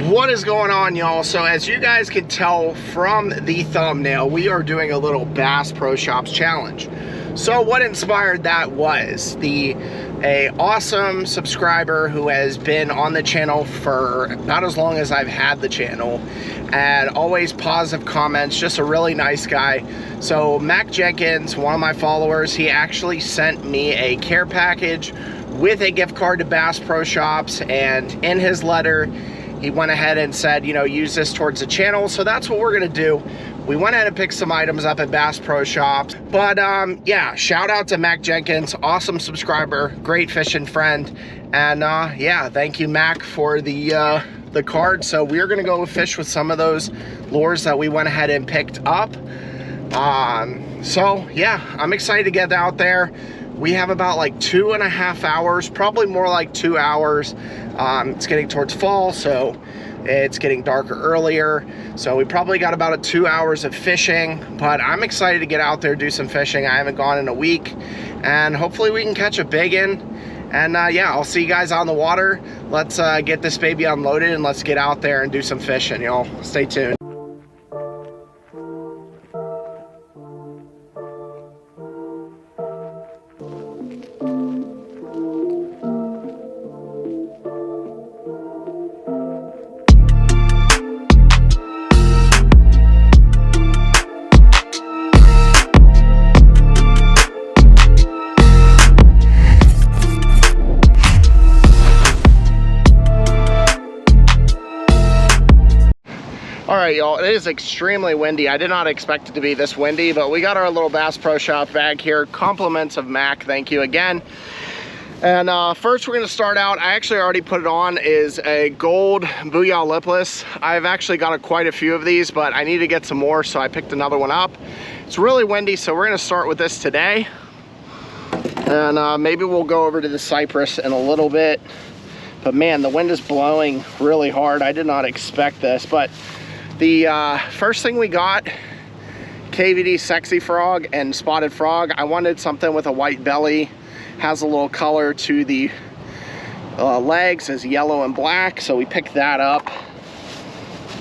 What is going on, y'all? So as you guys can tell from the thumbnail, we are doing a little Bass Pro Shops challenge. So what inspired that was a awesome subscriber who has been on the channel for about as long as I've had the channel, and always positive comments, just a really nice guy. So Mac Jenkins, one of my followers, he actually sent me a care package with a gift card to Bass Pro Shops, and in his letter he went ahead and said, you know, use this towards the channel. So that's what we're gonna do. We went ahead and picked some items up at Bass Pro Shops. But yeah, shout out to Mac Jenkins, awesome subscriber, great fishing friend. And yeah, thank you, Mac, for the card. So we're gonna go fish with some of those lures that we went ahead and picked up. So yeah, I'm excited to get out there. We have about like 2.5 hours, probably more like 2 hours. It's getting towards fall, so it's getting darker earlier. So we probably got about 2 hours of fishing, but I'm excited to get out there, do some fishing. I haven't gone in a week, and hopefully we can catch a big one. And yeah, I'll see you guys on the water. Let's get this baby unloaded and let's get out there and do some fishing, y'all. Stay tuned. All right, y'all, it is extremely windy. I did not expect it to be this windy, but we got our little Bass Pro Shop bag here. Compliments of Mac, thank you again. And first we're gonna start out, I actually already put it on, is a gold Booyah lipless. I've actually got quite a few of these, but I need to get some more, so I picked another one up. It's really windy, so we're gonna start with this today. And maybe we'll go over to the Cypress in a little bit. But man, the wind is blowing really hard. I did not expect this, but the first thing we got, KVD Sexy Frog and Spotted Frog. I wanted something with a white belly, has a little color to the legs, is yellow and black, so we picked that up.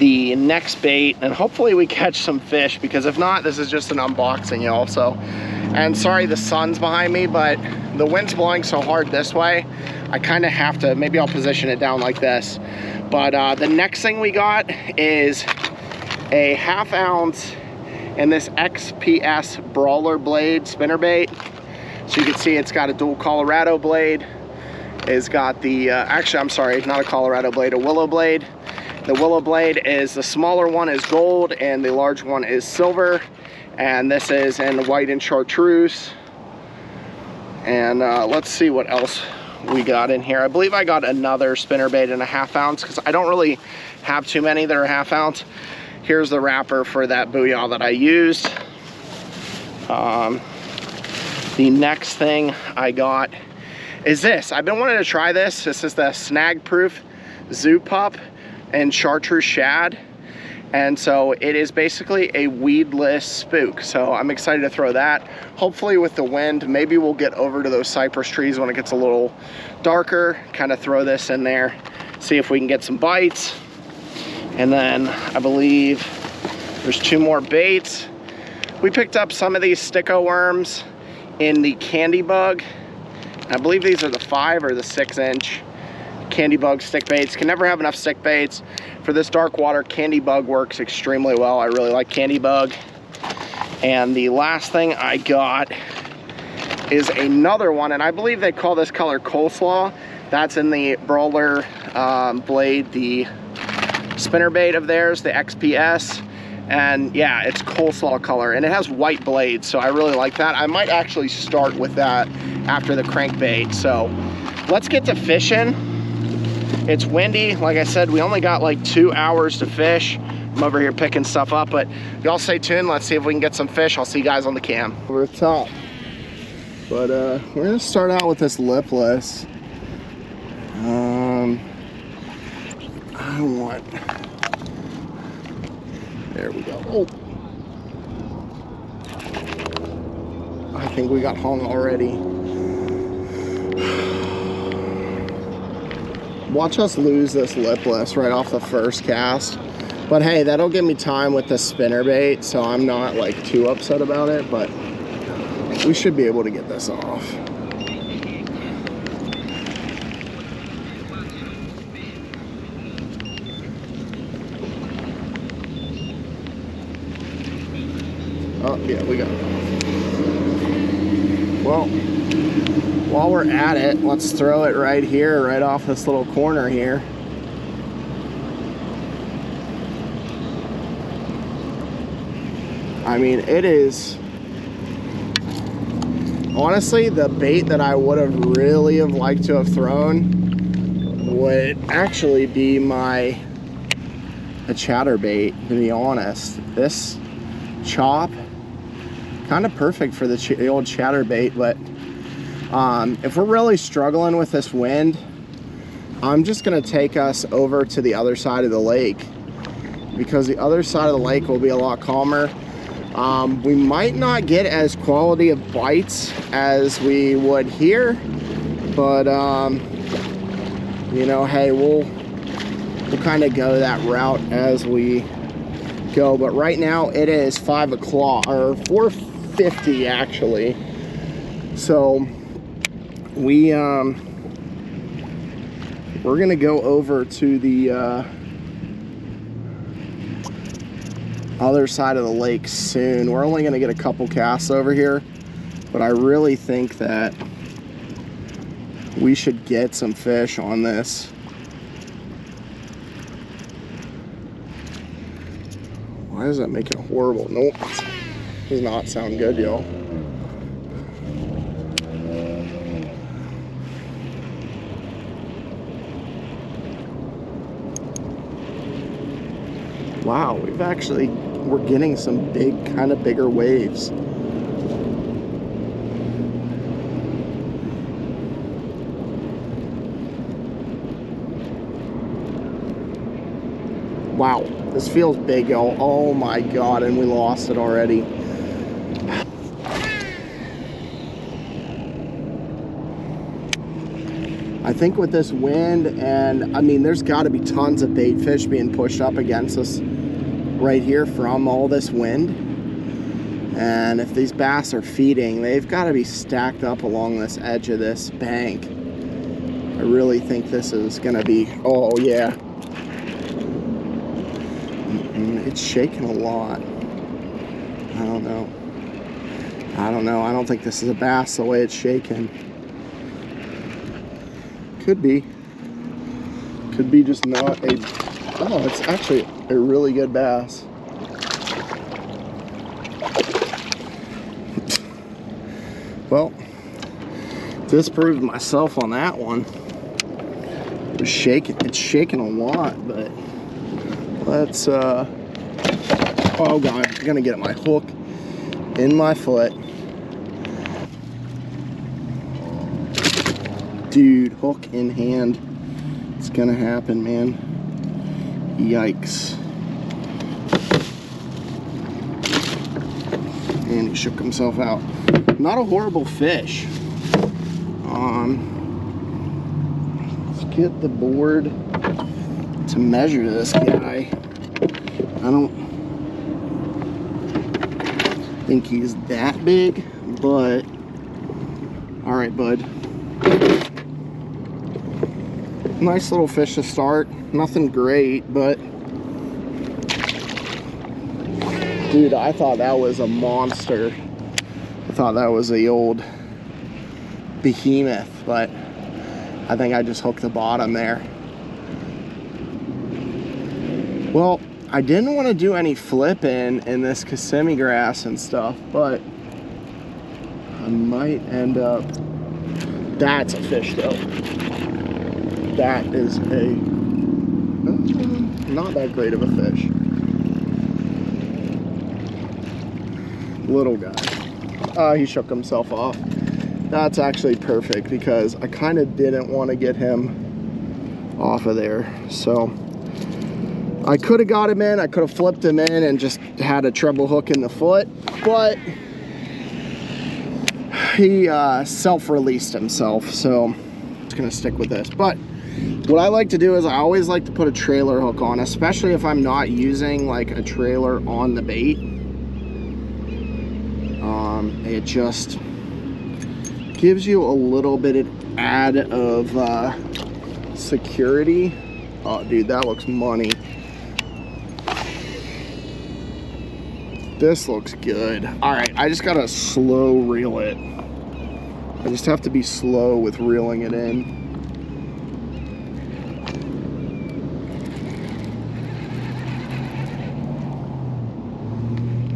The next bait, and hopefully we catch some fish, because if not, this is just an unboxing, y'all. So, and sorry the sun's behind me, but the wind's blowing so hard this way, I kind of have to, maybe I'll position it down like this. But the next thing we got is a 1/2 ounce in this XPS Brawler blade spinnerbait. So you can see it's got a dual Colorado blade. It's got the, actually I'm sorry, not a Colorado blade, a willow blade. The willow blade is, the smaller one is gold and the large one is silver. And this is in white and chartreuse. And let's see what else we got in here. I believe I got another spinnerbait in a 1/2 ounce, because I don't really have too many that are 1/2 ounce. Here's the wrapper for that Booyah that I used. The next thing I got is this. I've been wanting to try this. This is the Snag Proof Zoo Pup and Chartreuse Shad. And so it is basically a weedless spook. So I'm excited to throw that. Hopefully with the wind, maybe we'll get over to those cypress trees when it gets a little darker, kind of throw this in there, see if we can get some bites. And then I believe there's 2 more baits. We picked up some of these sticko worms in the Candy Bug. I believe these are the 5 or the 6-inch Candy Bug stick baits. Can never have enough stick baits. For this dark water, Candy Bug works extremely well. I really like Candy Bug. And the last thing I got is another one, and I believe they call this color Coleslaw. That's in the Brawler blade, the spinnerbait of theirs, the XPS. And yeah, it's Coleslaw color, and it has white blades, so I really like that. I might actually start with that after the crankbait. So let's get to fishing. It's windy, like I said, we only got like 2 hours to fish. I'm over here picking stuff up, but y'all stay tuned. Let's see if we can get some fish. I'll see you guys on the cam. Over the top. But we're gonna start out with this lipless. I want, there we go. Oh, I think we got hung already. watch us lose this lipless right off the first cast. But hey, that'll give me time with the spinnerbait, so I'm not like too upset about it, but we should be able to get this off. Oh, yeah, we got it off. Well, while we're at it, let's throw it right here, right off this little corner here. I mean, it is honestly the bait that I would have really liked to have thrown would actually be a chatterbait, to be honest. This chop, kind of perfect for the old chatterbait, but if we're really struggling with this wind, I'm just gonna take us over to the other side of the lake, because the other side of the lake will be a lot calmer. We might not get as quality of bites as we would here, but you know, hey, we'll kind of go that route as we go. But right now it is 5 o'clock, or 4:50 actually. So we're gonna go over to the other side of the lake soon. We're only gonna get a couple casts over here, but I really think that we should get some fish on this. Why does that make it horrible? Nope, does not sound good, y'all. Wow, we're getting some kind of bigger waves. Wow, this feels big, y'all. Oh my God, and we lost it already. I think with this wind, and I mean, there's got to be tons of bait fish being pushed up against us right here from all this wind. And if these bass are feeding, they've got to be stacked up along this edge of this bank. I really think this is gonna be, oh yeah. It's shaking a lot. I don't know. I don't think this is a bass the way it's shaking. Could be just not a, oh, it's actually a really good bass. Well, disproved myself on that one. It was shaking, it's shaking a lot, but let's, oh God, I'm gonna get my hook in my foot. Dude, hook in hand. It's gonna happen, man. Yikes. And he shook himself out. Not a horrible fish. Let's get the board to measure this guy. I don't think he's that big, but all right, bud. Nice little fish to start. Nothing great, but dude, I thought that was a monster. I thought that was the old behemoth, but I think I just hooked the bottom there. Well, I didn't want to do any flipping in this Kissimmee grass and stuff, but I might end up. That's a fish though. That is a not that great of a fish. Little guy. He shook himself off. That's actually perfect because I kind of didn't want to get him off of there. So I could have got him in, I could have flipped him in and just had a treble hook in the foot, but he self-released himself, so I'm just gonna stick with this. But What I like to do is I always like to put a trailer hook on, especially if I'm not using like a trailer on the bait. It just gives you a little bit of add of security. Oh dude, that looks money. This looks good. All right, I just gotta slow reel it. I just have to be slow with reeling it in.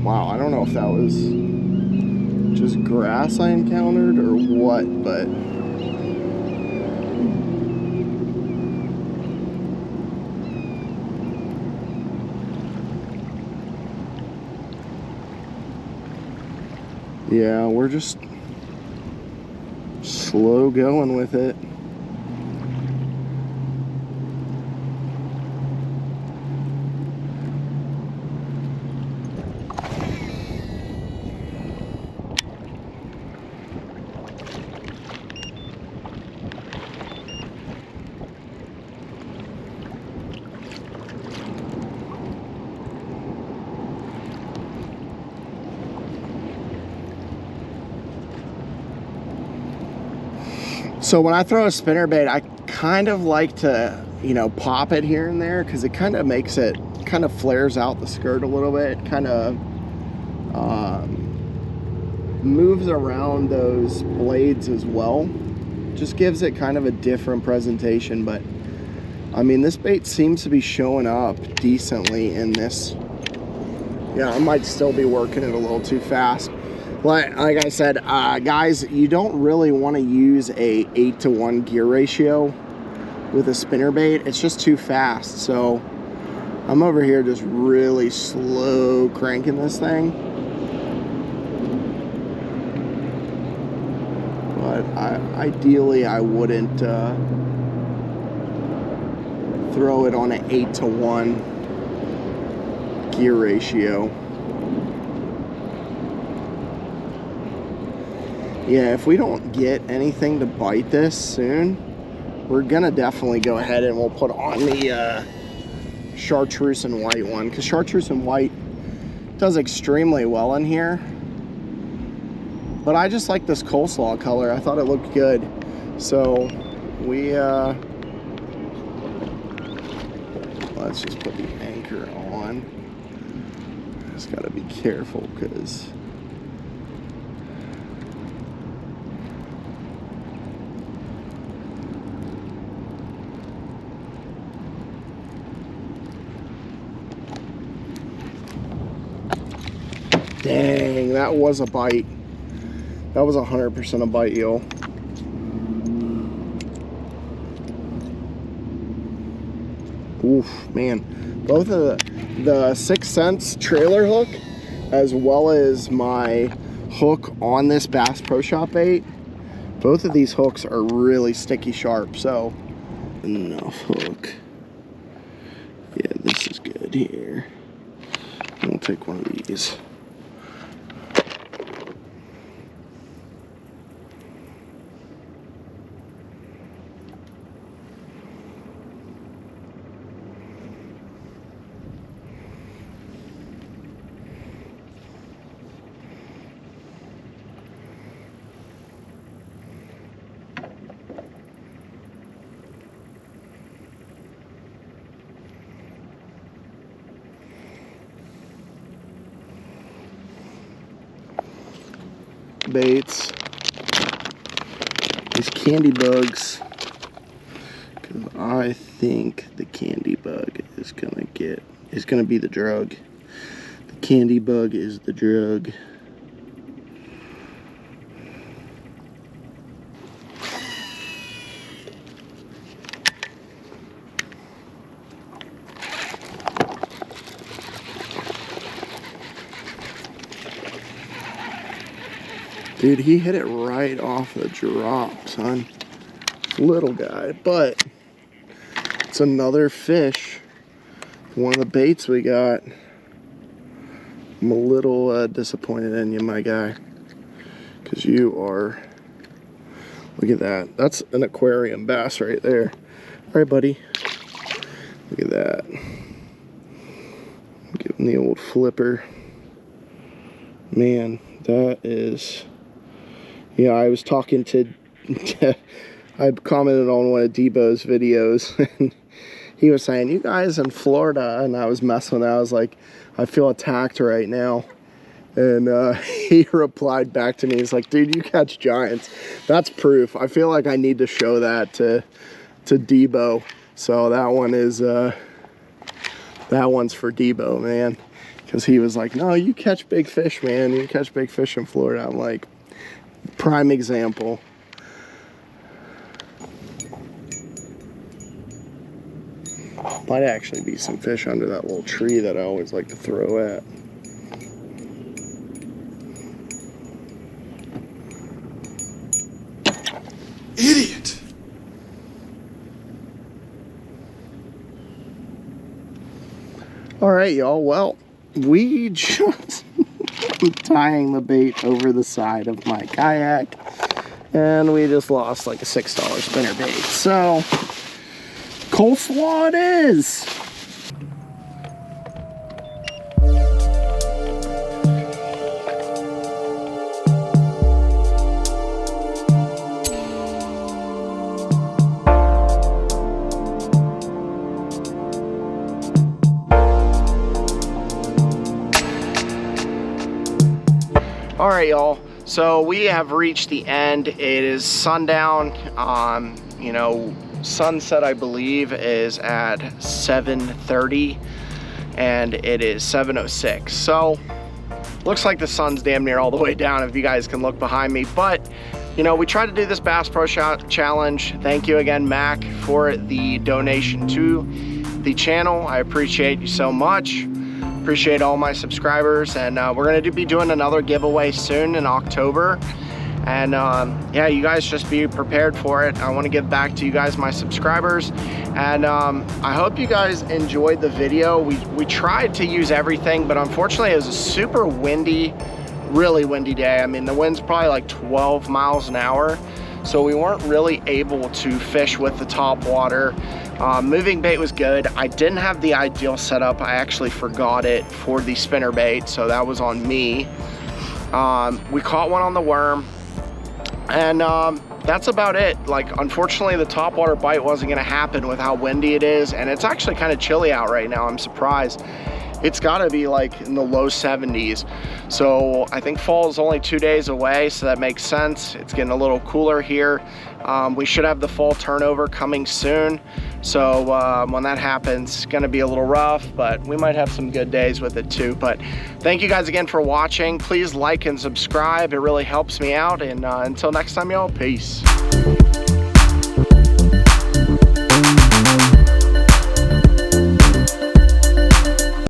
Wow, I don't know if that was just grass I encountered or what, but yeah, we're just slow going with it. So when I throw a spinnerbait, I kind of like to, you know, pop it here and there because it kind of makes it, kind of flares out the skirt a little bit, kind of moves around those blades as well. Just gives it kind of a different presentation. But I mean, this bait seems to be showing up decently in this. Yeah, I might still be working it a little too fast. Like I said, guys, you don't really want to use a 8-to-1 gear ratio with a spinnerbait. It's just too fast. So I'm over here just really slow cranking this thing. But ideally, I wouldn't throw it on an 8-to-1 gear ratio. Yeah, if we don't get anything to bite this soon, we're gonna definitely go ahead and we'll put on the chartreuse and white one, because chartreuse and white does extremely well in here. But I just like this coleslaw color. I thought it looked good. So we let's just put the anchor on. Just gotta be careful because dang, that was a bite. That was 100% a bite, yo. Oof, man. Both of the 6 cents trailer hook as well as my hook on this Bass Pro Shop bait, both of these hooks are really sticky sharp. So enough hook. Yeah, this is good here. We'll take one of these. Baits, these candy bugs, because I think the candy bug is gonna be the drug. The candy bug is the drug. Dude, he hit it right off the drop, son. Little guy, but it's another fish. One of the baits we got. I'm a little disappointed in you, my guy, because you are, look at that. That's an aquarium bass right there. right, buddy. Look at that. Give him the old flipper. Man, that is... Yeah, I was talking to... I commented on one of Debo's videos, and he was saying, you guys in Florida, and I was messing with that. I was like, I feel attacked right now. And he replied back to me, he's like, dude, you catch giants. That's proof. I feel like I need to show that to Debo. So that one is, that one's for Debo, man. Because he was like, no, you catch big fish, man. You catch big fish in Florida. I'm like, prime example. Might actually be some fish under that little tree that I always like to throw at. Idiot! All right, y'all. Well, we just tying the bait over the side of my kayak, and we just lost like a $6 spinner bait. So, coleslaw it is. All right, y'all, so we have reached the end. It is sundown. You know, sunset, I believe, is at 7:30, and it is 7:06. So looks like the sun's damn near all the way down, if you guys can look behind me. But you know, we tried to do this Bass Pro Shot Challenge. Thank you again, Mac, for the donation to the channel. I appreciate you so much. Appreciate all my subscribers, and we're going to be doing another giveaway soon in October. And yeah, you guys just be prepared for it. I want to give back to you guys, my subscribers, and I hope you guys enjoyed the video. We tried to use everything, but unfortunately it was a super windy, really windy day. I mean, the wind's probably like 12 miles an hour, so we weren't really able to fish with the top water. Moving bait was good. I didn't have the ideal setup. I actually forgot it for the spinner bait, so that was on me. We caught one on the worm, and that's about it. Like, unfortunately, the top water bite wasn't gonna happen with how windy it is, and it's actually kind of chilly out right now. I'm surprised. It's gotta be like in the low 70s. So I think fall is only 2 days away, so that makes sense. It's getting a little cooler here. We should have the fall turnover coming soon. So when that happens, it's gonna be a little rough, but we might have some good days with it too. But thank you guys again for watching. Please like and subscribe. It really helps me out. And until next time, y'all, peace.